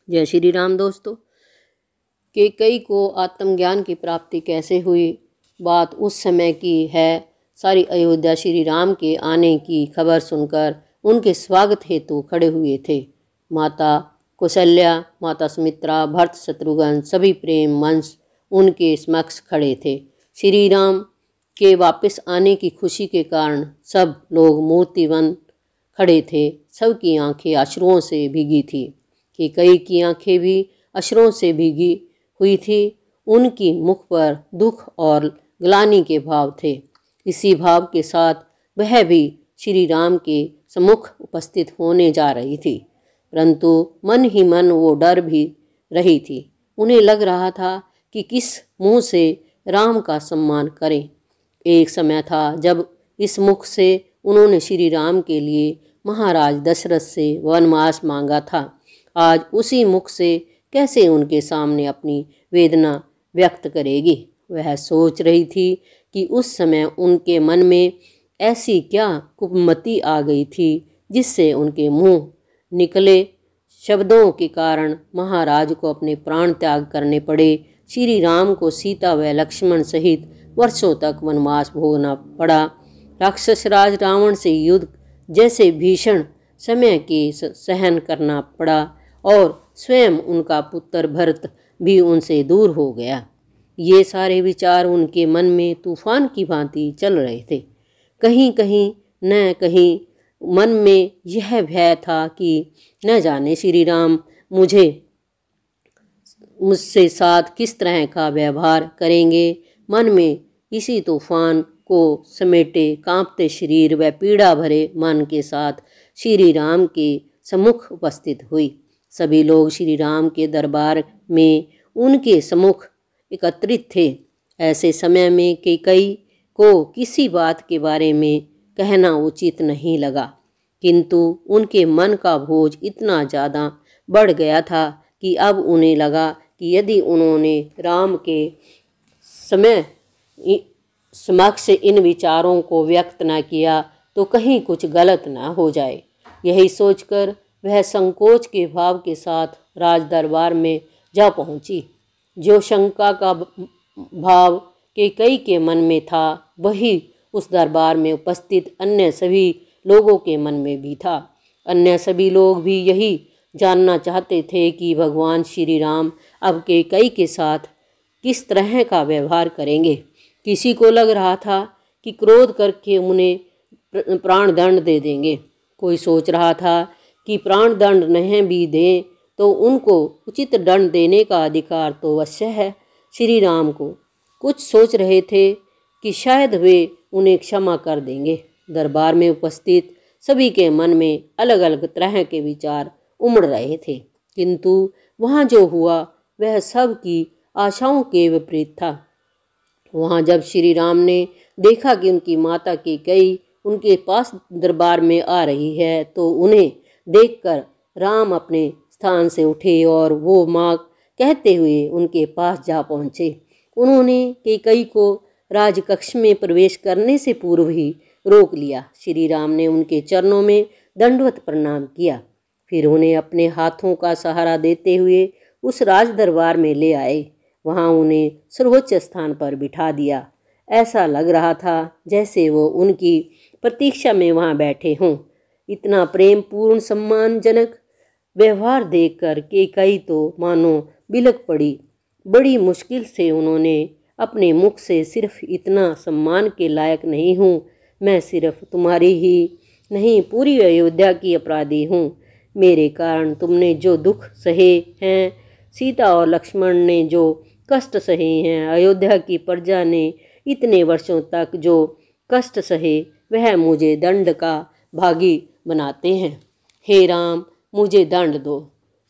जय श्री राम दोस्तों। कैकेयी को आत्मज्ञान की प्राप्ति कैसे हुई, बात उस समय की है। सारी अयोध्या श्री राम के आने की खबर सुनकर उनके स्वागत हेतु खड़े हुए थे। माता कौशल्या, माता सुमित्रा, भरत, शत्रुघ्न सभी प्रेम वंश उनके समक्ष खड़े थे। श्री राम के वापस आने की खुशी के कारण सब लोग मूर्तिबंद खड़े थे। सबकी आंखें अश्रुओं से भीगी थी। कैकेयी की आंखें भी अश्रुओं से भीगी हुई थी। उनकी मुख पर दुख और ग्लानि के भाव थे। इसी भाव के साथ वह भी श्री राम के सम्मुख उपस्थित होने जा रही थी, परंतु मन ही मन वो डर भी रही थी। उन्हें लग रहा था कि किस मुंह से राम का सम्मान करें। एक समय था जब इस मुख से उन्होंने श्री राम के लिए महाराज दशरथ से वनवास मांगा था। आज उसी मुख से कैसे उनके सामने अपनी वेदना व्यक्त करेगी। वह सोच रही थी कि उस समय उनके मन में ऐसी क्या कुमति आ गई थी जिससे उनके मुंह निकले शब्दों के कारण महाराज को अपने प्राण त्याग करने पड़े। श्री राम को सीता व लक्ष्मण सहित वर्षों तक वनवास भोगना पड़ा। राक्षस राज रावण से युद्ध जैसे भीषण समय के सहन करना पड़ा और स्वयं उनका पुत्र भरत भी उनसे दूर हो गया। ये सारे विचार उनके मन में तूफान की भांति चल रहे थे। कहीं कहीं न कहीं मन में यह भय था कि न जाने श्री राम मुझसे साथ किस तरह का व्यवहार करेंगे। मन में इसी तूफान को समेटे कांपते शरीर व पीड़ा भरे मन के साथ श्री राम के सम्मुख उपस्थित हुई। सभी लोग श्री राम के दरबार में उनके सम्मुख एकत्रित थे। ऐसे समय में कैकेयी को किसी बात के बारे में कहना उचित नहीं लगा, किंतु उनके मन का बोझ इतना ज़्यादा बढ़ गया था कि अब उन्हें लगा कि यदि उन्होंने राम के समक्ष इन विचारों को व्यक्त न किया तो कहीं कुछ गलत न हो जाए। यही सोचकर वह संकोच के भाव के साथ राज दरबार में जा पहुंची। जो शंका का भाव कैकेयी के मन में था वही उस दरबार में उपस्थित अन्य सभी लोगों के मन में भी था। अन्य सभी लोग भी यही जानना चाहते थे कि भगवान श्री राम अब कैकेयी के साथ किस तरह का व्यवहार करेंगे। किसी को लग रहा था कि क्रोध करके उन्हें प्राण दंड दे देंगे। कोई सोच रहा था कि प्राण दंड नहीं भी दें तो उनको उचित दंड देने का अधिकार तो अवश्य है श्री राम को। कुछ सोच रहे थे कि शायद वे उन्हें क्षमा कर देंगे। दरबार में उपस्थित सभी के मन में अलग अलग तरह के विचार उमड़ रहे थे, किंतु वहाँ जो हुआ वह सब की आशाओं के विपरीत था। वहाँ जब श्री राम ने देखा कि उनकी माता कैकेयी उनके पास दरबार में आ रही है तो उन्हें देखकर राम अपने स्थान से उठे और वो माँ कहते हुए उनके पास जा पहुँचे। उन्होंने कैकेयी को राजकक्ष में प्रवेश करने से पूर्व ही रोक लिया। श्री राम ने उनके चरणों में दंडवत प्रणाम किया, फिर उन्हें अपने हाथों का सहारा देते हुए उस राज दरबार में ले आए। वहाँ उन्हें सर्वोच्च स्थान पर बिठा दिया। ऐसा लग रहा था जैसे वो उनकी प्रतीक्षा में वहाँ बैठे हों। इतना प्रेम पूर्ण सम्मानजनक व्यवहार देखकर कैकेयी तो मानो बिलक पड़ी। बड़ी मुश्किल से उन्होंने अपने मुख से सिर्फ इतना सम्मान के लायक नहीं हूँ, मैं सिर्फ तुम्हारी ही नहीं पूरी अयोध्या की अपराधी हूँ। मेरे कारण तुमने जो दुख सहे हैं, सीता और लक्ष्मण ने जो कष्ट सहे हैं, अयोध्या की प्रजा ने इतने वर्षों तक जो कष्ट सहे, वह मुझे दंड का भागी बनाते हैं। हे राम, मुझे दंड दो,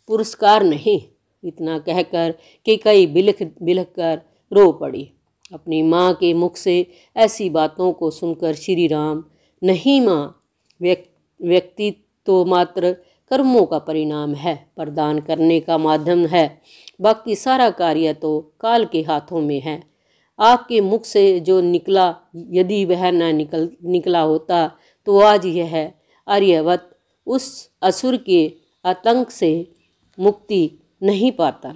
पुरस्कार नहीं। इतना कहकर कैकेयी बिलख बिलख कर रो पड़ी। अपनी माँ के मुख से ऐसी बातों को सुनकर श्री राम, नहीं माँ, व्यक्ति तो मात्र कर्मों का परिणाम है, प्रदान करने का माध्यम है, बाकी सारा कार्य तो काल के हाथों में है। आपके मुख से जो निकला, यदि वह न निकला होता तो आज यह आर्यवत उस असुर के आतंक से मुक्ति नहीं पाता।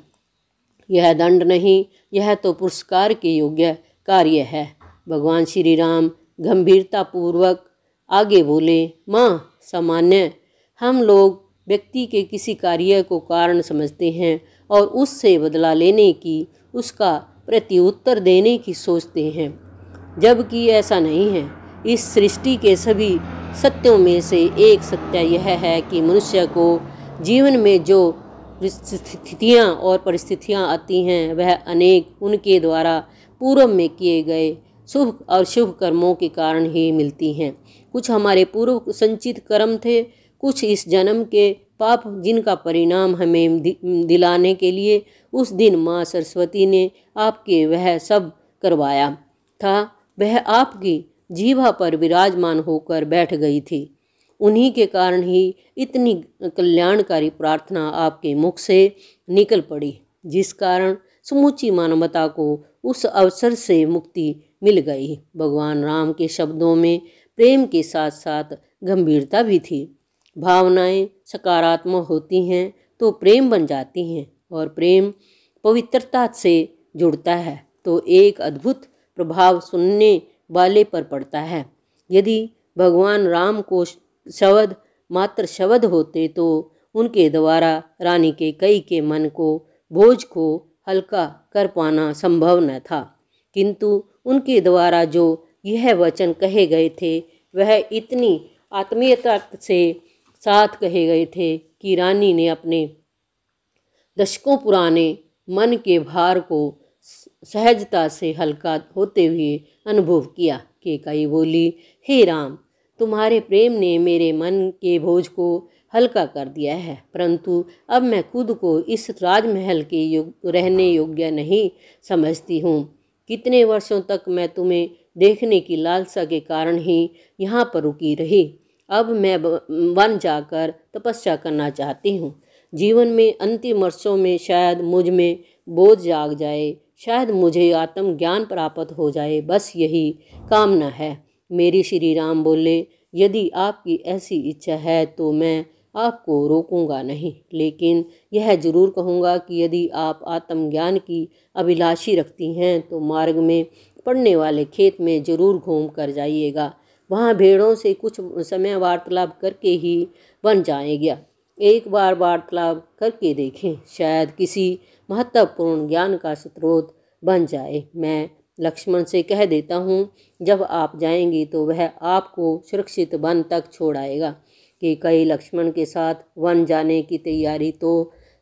यह दंड नहीं, यह तो पुरस्कार के योग्य कार्य है। भगवान श्री राम गंभीरतापूर्वक आगे बोले, माँ, सामान्य हम लोग व्यक्ति के किसी कार्य को कारण समझते हैं और उससे बदला लेने की, उसका प्रत्युत्तर देने की सोचते हैं, जबकि ऐसा नहीं है। इस सृष्टि के सभी सत्यों में से एक सत्य यह है कि मनुष्य को जीवन में जो स्थितियाँ और परिस्थितियाँ आती हैं वह अनेक उनके द्वारा पूर्व में किए गए शुभ और शुभ कर्मों के कारण ही मिलती हैं। कुछ हमारे पूर्व संचित कर्म थे, कुछ इस जन्म के पाप, जिनका परिणाम हमें दिलाने के लिए उस दिन माँ सरस्वती ने आपके वह सब करवाया था। वह आपकी जीभा पर विराजमान होकर बैठ गई थी। उन्हीं के कारण ही इतनी कल्याणकारी प्रार्थना आपके मुख से निकल पड़ी, जिस कारण समूची मानवता को उस अवसर से मुक्ति मिल गई। भगवान राम के शब्दों में प्रेम के साथ साथ गंभीरता भी थी। भावनाएं सकारात्मक होती हैं तो प्रेम बन जाती हैं, और प्रेम पवित्रता से जुड़ता है तो एक अद्भुत प्रभाव सुनने वाले पर पड़ता है। यदि भगवान राम को शब्द मात्र शब्द होते तो उनके द्वारा रानी कैकेयी के मन को, बोझ को हल्का कर पाना संभव न था, किंतु उनके द्वारा जो यह वचन कहे गए थे वह इतनी आत्मीयता से साथ कहे गए थे कि रानी ने अपने दशकों पुराने मन के भार को सहजता से हल्का होते हुए अनुभव किया। कैकेयी बोली, हे राम, तुम्हारे प्रेम ने मेरे मन के बोझ को हल्का कर दिया है, परंतु अब मैं खुद को इस राजमहल के रहने योग्य नहीं समझती हूँ। कितने वर्षों तक मैं तुम्हें देखने की लालसा के कारण ही यहाँ पर रुकी रही। अब मैं वन जाकर तपस्या करना चाहती हूँ। जीवन में अंतिम वर्षों में शायद मुझ में बोझ जाग जाए, शायद मुझे आत्मज्ञान प्राप्त हो जाए, बस यही कामना है। मेरी श्री राम बोले, यदि आपकी ऐसी इच्छा है तो मैं आपको रोकूंगा नहीं, लेकिन यह जरूर कहूँगा कि यदि आप आत्मज्ञान की अभिलाषी रखती हैं तो मार्ग में पड़ने वाले खेत में जरूर घूम कर जाइएगा। वहाँ भेड़ों से कुछ समय वार्तालाप करके ही बन जाएगा। एक बार वार्तालाप करके देखें, शायद किसी महत्वपूर्ण ज्ञान का स्रोत बन जाए। मैं लक्ष्मण से कह देता हूँ, जब आप जाएंगी तो वह आपको सुरक्षित वन तक छोड़ आएगा। कैकेयी लक्ष्मण के साथ वन जाने की तैयारी तो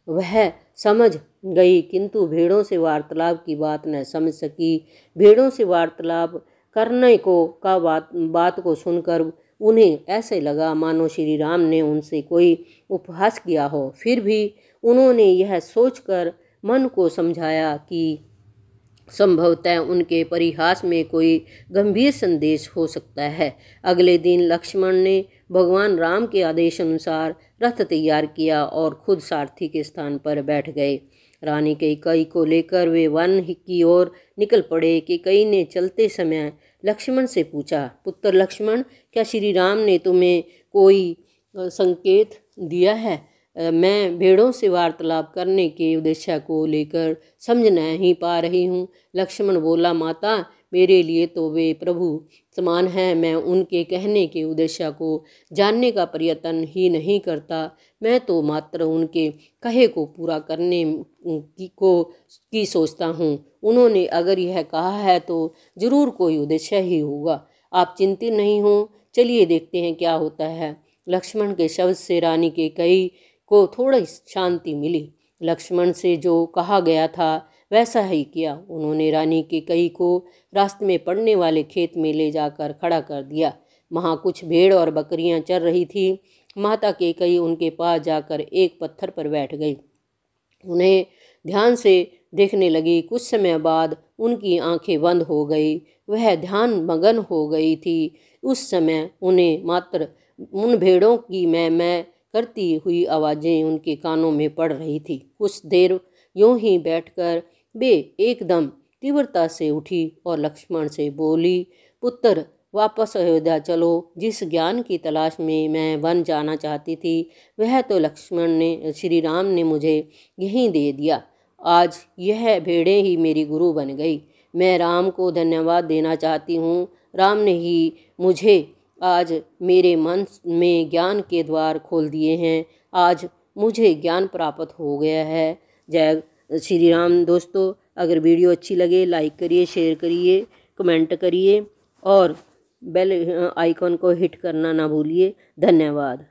वह समझ गई, किंतु भेड़ों से वार्तालाप की बात न समझ सकी। भेड़ों से वार्तालाप करने को बात को सुनकर उन्हें ऐसे लगा मानो श्री राम ने उनसे कोई उपहास किया हो। फिर भी उन्होंने यह सोचकर मन को समझाया कि संभवतः उनके परिहास में कोई गंभीर संदेश हो सकता है। अगले दिन लक्ष्मण ने भगवान राम के आदेश अनुसार रथ तैयार किया और खुद सारथी के स्थान पर बैठ गए। रानी कैकेयी को लेकर वे वन की ओर निकल पड़े। कैकेयी ने चलते समय लक्ष्मण से पूछा, पुत्र लक्ष्मण, क्या श्री राम ने तुम्हें कोई संकेत दिया है? मैं भेड़ों से वार्तालाप करने के उद्देश्य को लेकर समझ नहीं पा रही हूँ। लक्ष्मण बोला, माता, मेरे लिए तो वे प्रभु समान हैं। मैं उनके कहने के उद्देश्य को जानने का प्रयत्न ही नहीं करता। मैं तो मात्र उनके कहे को पूरा करने की सोचता हूँ। उन्होंने अगर यह कहा है तो जरूर कोई उद्देश्य ही होगा। आप चिंतित नहीं हो, चलिए देखते हैं क्या होता है। लक्ष्मण के शब्द से रानी कैकेयी को थोड़ी शांति मिली। लक्ष्मण से जो कहा गया था वैसा ही किया। उन्होंने रानी कैकेयी को रास्ते में पड़ने वाले खेत में ले जाकर खड़ा कर दिया। वहाँ कुछ भेड़ और बकरियां चर रही थी। माता कैकेयी उनके पास जाकर एक पत्थर पर बैठ गई, उन्हें ध्यान से देखने लगी। कुछ समय बाद उनकी आंखें बंद हो गई, वह ध्यान मगन हो गई थी। उस समय उन्हें मात्र उन भेड़ों की मैं करती हुई आवाज़ें उनके कानों में पड़ रही थी। कुछ देर यूं ही बैठकर वे एकदम तीव्रता से उठी और लक्ष्मण से बोली, पुत्र, वापस अयोध्या चलो। जिस ज्ञान की तलाश में मैं वन जाना चाहती थी वह तो लक्ष्मण ने, श्री राम ने मुझे यहीं दे दिया। आज यह भेड़ें ही मेरी गुरु बन गई। मैं राम को धन्यवाद देना चाहती हूँ। राम ने ही मुझे आज मेरे मन में ज्ञान के द्वार खोल दिए हैं। आज मुझे ज्ञान प्राप्त हो गया है। जय श्री राम। दोस्तों, अगर वीडियो अच्छी लगे लाइक करिए, शेयर करिए, कमेंट करिए और बेल आइकॉन को हिट करना ना भूलिए। धन्यवाद।